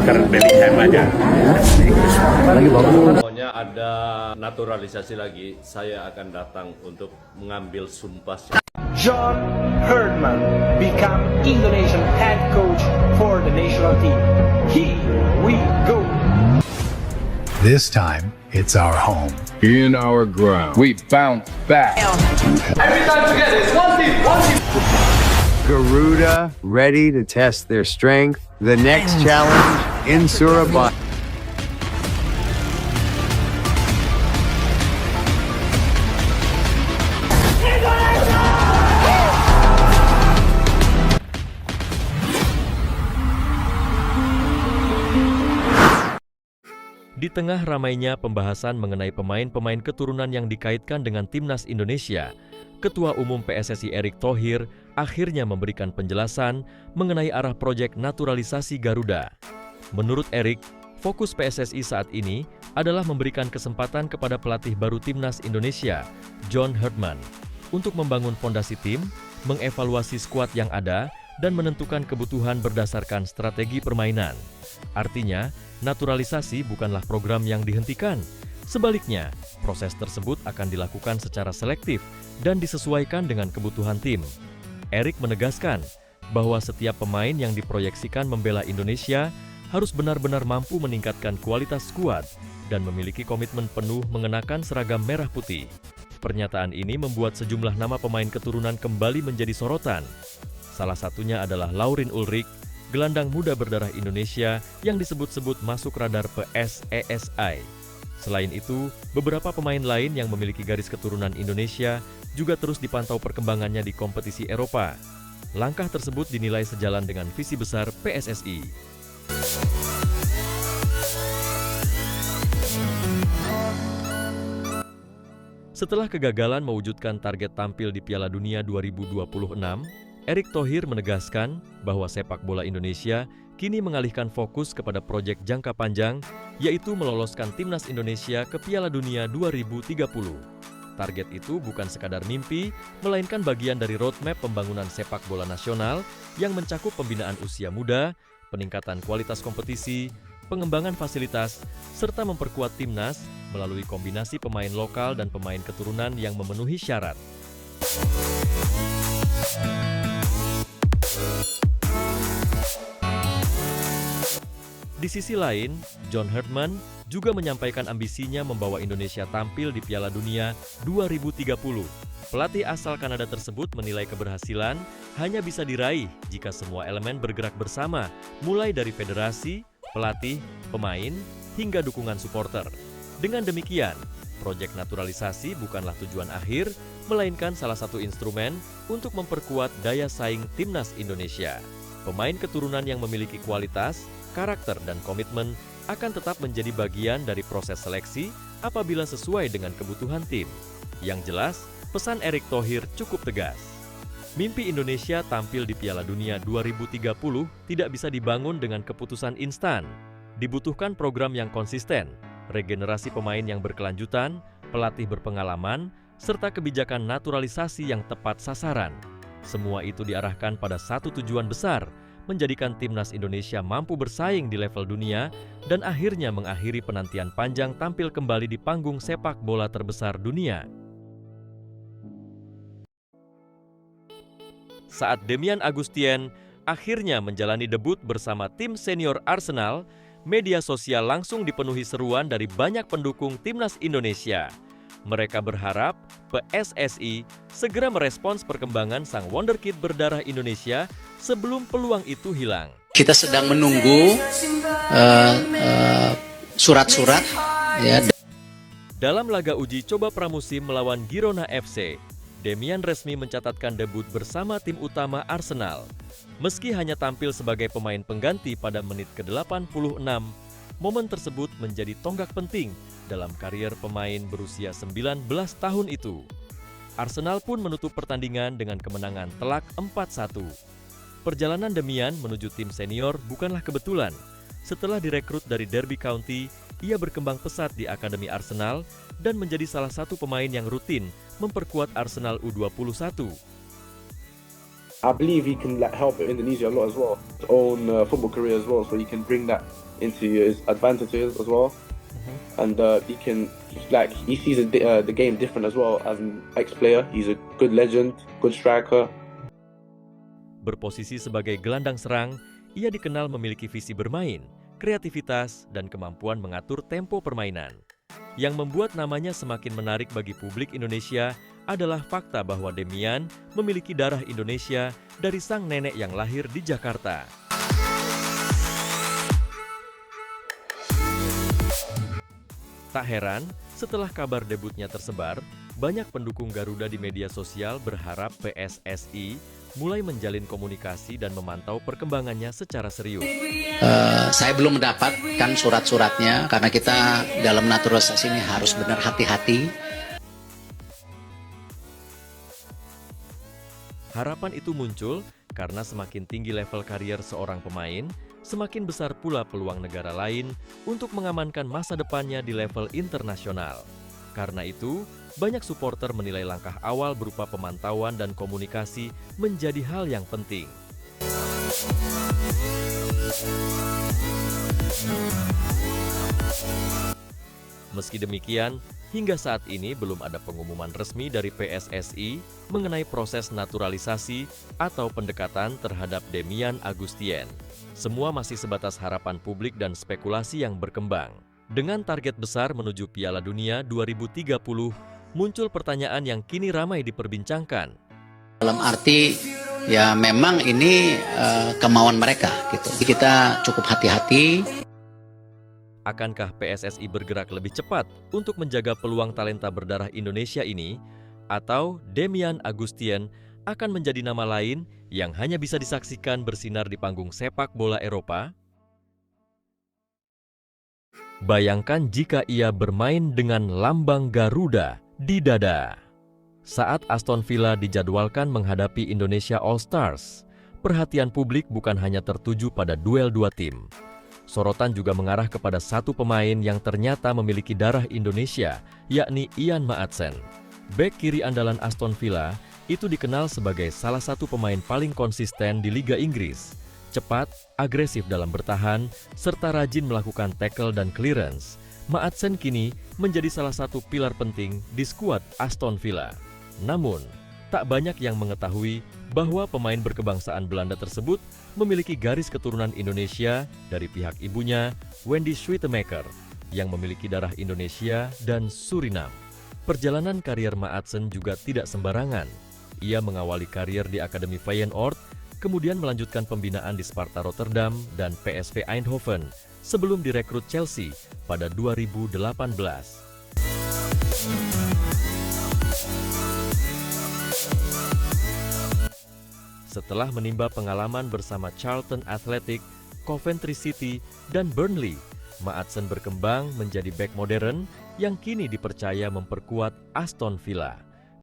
striker Bellingham aja. Lagi bagus. Pokoknya ada naturalisasi lagi, saya akan datang untuk mengambil sumpah. John Herdman become Indonesian head coach for the national team. Here we go. This time, it's our home. In our ground. We bounce back. Every time together, it's one team, one team. Garuda ready to test their strength. The next challenge in Surabaya. Di tengah ramainya pembahasan mengenai pemain-pemain keturunan yang dikaitkan dengan timnas Indonesia, Ketua Umum PSSI Erick Thohir akhirnya memberikan penjelasan mengenai arah proyek naturalisasi Garuda. Menurut Erick, fokus PSSI saat ini adalah memberikan kesempatan kepada pelatih baru timnas Indonesia, John Herdman, untuk membangun fondasi tim, mengevaluasi skuad yang ada, dan menentukan kebutuhan berdasarkan strategi permainan. Artinya, naturalisasi bukanlah program yang dihentikan. Sebaliknya, proses tersebut akan dilakukan secara selektif dan disesuaikan dengan kebutuhan tim. Erick menegaskan bahwa setiap pemain yang diproyeksikan membela Indonesia harus benar-benar mampu meningkatkan kualitas skuad dan memiliki komitmen penuh mengenakan seragam merah putih. Pernyataan ini membuat sejumlah nama pemain keturunan kembali menjadi sorotan. Salah satunya adalah Laurin Ulrich, gelandang muda berdarah Indonesia yang disebut-sebut masuk radar PSSI. Selain itu, beberapa pemain lain yang memiliki garis keturunan Indonesia juga terus dipantau perkembangannya di kompetisi Eropa. Langkah tersebut dinilai sejalan dengan visi besar PSSI. Setelah kegagalan mewujudkan target tampil di Piala Dunia 2026, Erick Thohir menegaskan bahwa sepak bola Indonesia kini mengalihkan fokus kepada proyek jangka panjang, yaitu meloloskan timnas Indonesia ke Piala Dunia 2030. Target itu bukan sekadar mimpi, melainkan bagian dari roadmap pembangunan sepak bola nasional yang mencakup pembinaan usia muda, peningkatan kualitas kompetisi, pengembangan fasilitas, serta memperkuat timnas melalui kombinasi pemain lokal dan pemain keturunan yang memenuhi syarat. Di sisi lain, John Herdman juga menyampaikan ambisinya membawa Indonesia tampil di Piala Dunia 2030. Pelatih asal Kanada tersebut menilai keberhasilan hanya bisa diraih jika semua elemen bergerak bersama, mulai dari federasi, pelatih, pemain, hingga dukungan supporter. Dengan demikian, proyek naturalisasi bukanlah tujuan akhir, melainkan salah satu instrumen untuk memperkuat daya saing timnas Indonesia. Pemain keturunan yang memiliki kualitas, karakter, dan komitmen akan tetap menjadi bagian dari proses seleksi apabila sesuai dengan kebutuhan tim. Yang jelas, pesan Erick Thohir cukup tegas. Mimpi Indonesia tampil di Piala Dunia 2030 tidak bisa dibangun dengan keputusan instan. Dibutuhkan program yang konsisten, regenerasi pemain yang berkelanjutan, pelatih berpengalaman, serta kebijakan naturalisasi yang tepat sasaran. Semua itu diarahkan pada satu tujuan besar, menjadikan timnas Indonesia mampu bersaing di level dunia dan akhirnya mengakhiri penantian panjang tampil kembali di panggung sepak bola terbesar dunia. Saat Demian Agustien akhirnya menjalani debut bersama tim senior Arsenal, media sosial langsung dipenuhi seruan dari banyak pendukung timnas Indonesia. Mereka berharap PSSI segera merespons perkembangan sang wonderkid berdarah Indonesia sebelum peluang itu hilang. Kita sedang menunggu surat-surat. Ya. Dalam laga uji coba pramusim melawan Girona FC, Demian resmi mencatatkan debut bersama tim utama Arsenal. Meski hanya tampil sebagai pemain pengganti pada menit ke-86, momen tersebut menjadi tonggak penting dalam karier pemain berusia 19 tahun itu. Arsenal pun menutup pertandingan dengan kemenangan telak 4-1. Perjalanan Demian menuju tim senior bukanlah kebetulan. Setelah direkrut dari Derby County, ia berkembang pesat di Akademi Arsenal dan menjadi salah satu pemain yang rutin memperkuat Arsenal U21. I believe he can help Indonesia a lot as well. His own football career as well, so he can bring that into his advantages as well. And he can, he sees the game different as well as an ex-player. He's a good legend, good striker. Berposisi sebagai gelandang serang, ia dikenal memiliki visi bermain, kreativitas, dan kemampuan mengatur tempo permainan. Yang membuat namanya semakin menarik bagi publik Indonesia adalah fakta bahwa Demian memiliki darah Indonesia dari sang nenek yang lahir di Jakarta. Tak heran, setelah kabar debutnya tersebar, banyak pendukung Garuda di media sosial berharap PSSI mulai menjalin komunikasi dan memantau perkembangannya secara serius. Saya belum mendapatkan surat-suratnya karena kita dalam naturalisasi ini harus benar hati-hati. Harapan itu muncul karena semakin tinggi level karier seorang pemain, semakin besar pula peluang negara lain untuk mengamankan masa depannya di level internasional. Karena itu, banyak supporter menilai langkah awal berupa pemantauan dan komunikasi menjadi hal yang penting. Meski demikian, hingga saat ini belum ada pengumuman resmi dari PSSI mengenai proses naturalisasi atau pendekatan terhadap Demian Agustien. Semua masih sebatas harapan publik dan spekulasi yang berkembang. Dengan target besar menuju Piala Dunia 2030, muncul pertanyaan yang kini ramai diperbincangkan. Dalam arti, ya memang ini kemauan mereka gitu. Kita cukup hati-hati. Akankah PSSI bergerak lebih cepat untuk menjaga peluang talenta berdarah Indonesia ini? Atau Demian Agustien akan menjadi nama lain yang hanya bisa disaksikan bersinar di panggung sepak bola Eropa? Bayangkan jika ia bermain dengan lambang Garuda di dada. Saat Aston Villa dijadwalkan menghadapi Indonesia All Stars, perhatian publik bukan hanya tertuju pada duel dua tim. Sorotan juga mengarah kepada satu pemain yang ternyata memiliki darah Indonesia, yakni Ian Maatsen. Bek kiri andalan Aston Villa itu dikenal sebagai salah satu pemain paling konsisten di Liga Inggris. Cepat, agresif dalam bertahan, serta rajin melakukan tackle dan clearance. Maatsen kini menjadi salah satu pilar penting di skuad Aston Villa. Namun, tak banyak yang mengetahui bahwa pemain berkebangsaan Belanda tersebut memiliki garis keturunan Indonesia dari pihak ibunya, Wendy Schuitemaker, yang memiliki darah Indonesia dan Suriname. Perjalanan karier Maatsen juga tidak sembarangan. Ia mengawali karier di Akademi Feyenoord, kemudian melanjutkan pembinaan di Sparta Rotterdam dan PSV Eindhoven sebelum direkrut Chelsea pada 2018. Setelah menimba pengalaman bersama Charlton Athletic, Coventry City, dan Burnley, Maatsen berkembang menjadi bek modern yang kini dipercaya memperkuat Aston Villa.